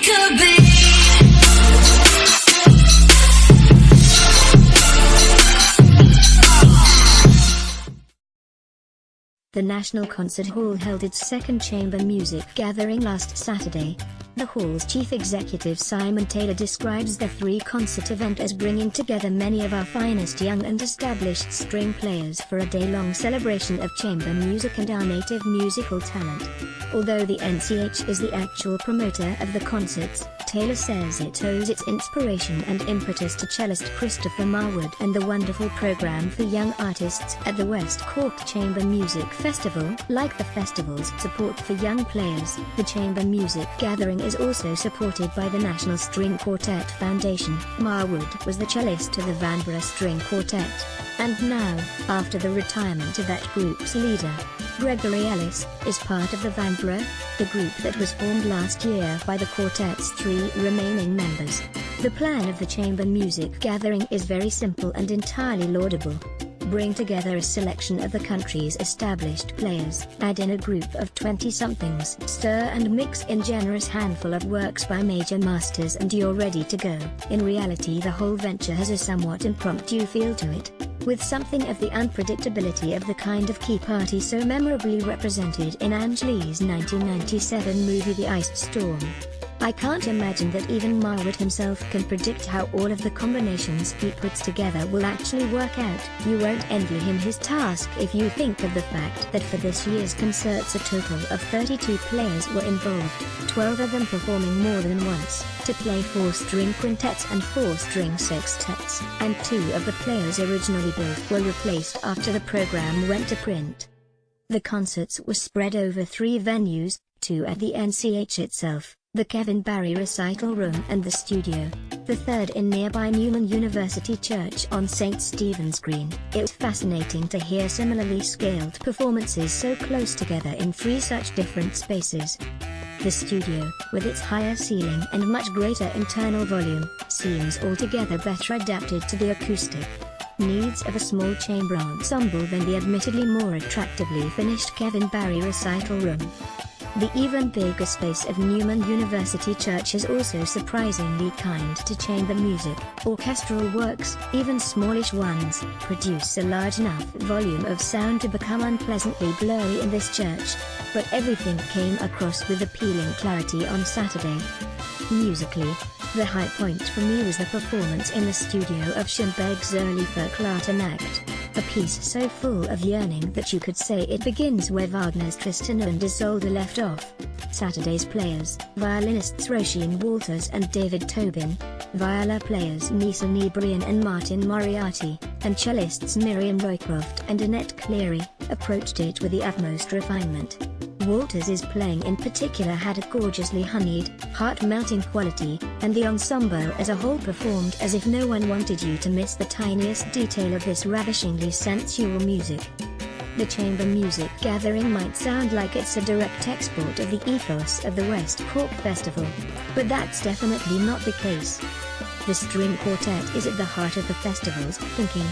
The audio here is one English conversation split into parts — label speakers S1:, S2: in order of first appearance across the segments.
S1: could be.
S2: The National Concert Hall held its second chamber music gathering last Saturday. The hall's chief executive Simon Taylor describes the three-concert event as bringing together many of our finest young and established string players for a day-long celebration of chamber music and our native musical talent. Although the NCH is the actual promoter of the concerts, Taylor says it owes its inspiration and impetus to cellist Christopher Marwood and the wonderful program for young artists at the West Cork Chamber Music Festival. Like the festival's support for young players, the Chamber Music Gathering is also supported by the National String Quartet Foundation. Marwood was the cellist of the Vanbrugh String Quartet, and now, after the retirement of that group's leader, Gregory Ellis, is part of the Vanbrugh, the group that was formed last year by the quartet's three remaining members. The plan of the Chamber Music Gathering is very simple and entirely laudable. Bring together a selection of the country's established players, add in a group of 20-somethings, stir and mix in generous handful of works by major masters and you're ready to go. In reality, the whole venture has a somewhat impromptu feel to it, with something of the unpredictability of the kind of key party so memorably represented in Ang Lee's 1997 movie The Ice Storm. I can't imagine that even Marwood himself can predict how all of the combinations he puts together will actually work out. You won't envy him his task if you think of the fact that for this year's concerts a total of 32 players were involved, 12 of them performing more than once, to play 4-string quintets and 4-string sextets, and 2 of the players originally built were replaced after the program went to print. The concerts were spread over 3 venues, 2 at the NCH itself, the Kevin Barry Recital Room and the Studio, the third in nearby Newman University Church on St. Stephen's Green. It's fascinating to hear similarly scaled performances so close together in 3 such different spaces. The Studio, with its higher ceiling and much greater internal volume, seems altogether better adapted to the acoustic needs of a small chamber ensemble than the admittedly more attractively finished Kevin Barry Recital Room. The even bigger space of Newman University Church is also surprisingly kind to chamber music. Orchestral works, even smallish ones, produce a large enough volume of sound to become unpleasantly blurry in this church, but everything came across with appealing clarity on Saturday. Musically, the high point for me was the performance in the studio of Schoenberg's early folk Latin act, a piece so full of yearning that you could say it begins where Wagner's Tristan and Isolde left off. Saturday's players, violinists Roisin Walters and David Tobin, viola players Nisa Nebrian and Martin Moriarty, and cellists Miriam Roycroft and Annette Cleary, approached it with the utmost refinement. Walters' playing in particular had a gorgeously honeyed, heart-melting quality, and the ensemble as a whole performed as if no one wanted you to miss the tiniest detail of this ravishingly sensual music. The Chamber Music Gathering might sound like it's a direct export of the ethos of the West Cork Festival, but that's definitely not the case. The string quartet is at the heart of the festival's thinking.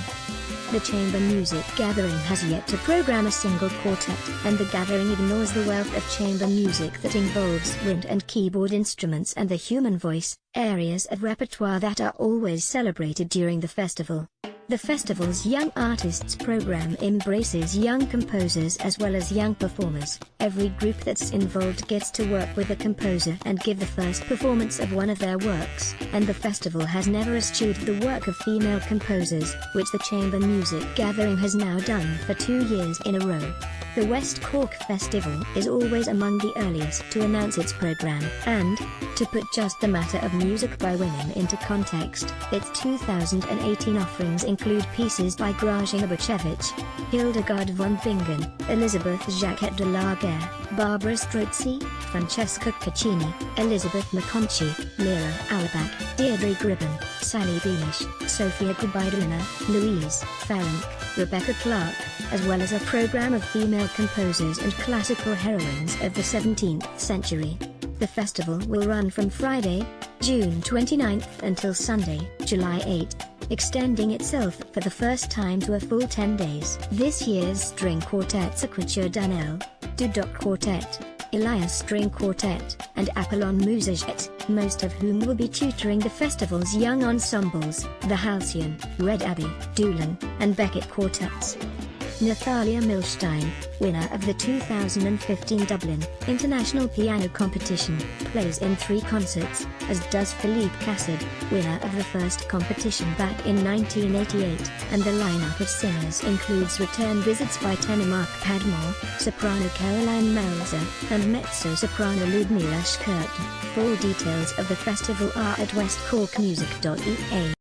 S2: The Chamber Music Gathering has yet to program a single quartet, and the gathering ignores the wealth of chamber music that involves wind and keyboard instruments and the human voice, areas of repertoire that are always celebrated during the festival. The festival's Young Artists program embraces young composers as well as young performers. Every group that's involved gets to work with a composer and give the first performance of one of their works, and the festival has never eschewed the work of female composers, which the Chamber Music Gathering has now done for 2 years in a row. The West Cork Festival is always among the earliest to announce its program, and, to put just the matter of music by women into context, its 2018 offerings include pieces by Grażyna Bacevich, Hildegard von Bingen, Elizabeth Jacquet de Laguerre, Barbara Strozzi, Francesca Caccini, Elizabeth McConchie, Mira Auerbach, Deirdre Gribben, Sally Beamish, Sophia Gubaidulina, Louise Farranc, Rebecca Clark, as well as a program of female composers and classical heroines of the 17th century. The festival will run from Friday, June 29 until Sunday, July 8, extending itself for the first time to a full 10 days. This year's string quartets are Couture Danel, Dudok Quartet, Elias String Quartet, and Apollon Musajet, most of whom will be tutoring the festival's young ensembles, the Halcyon, Red Abbey, Doolan, and Beckett quartets. Nathalia Milstein, winner of the 2015 Dublin International Piano Competition, plays in 3 concerts, as does Philippe Cassid, winner of the first competition back in 1988, and the lineup of singers includes return visits by tenor Mark Padmore, soprano Caroline Melzer, and mezzo-soprano Ludmila Shkirtan. Full details of the festival are at westcorkmusic.ea.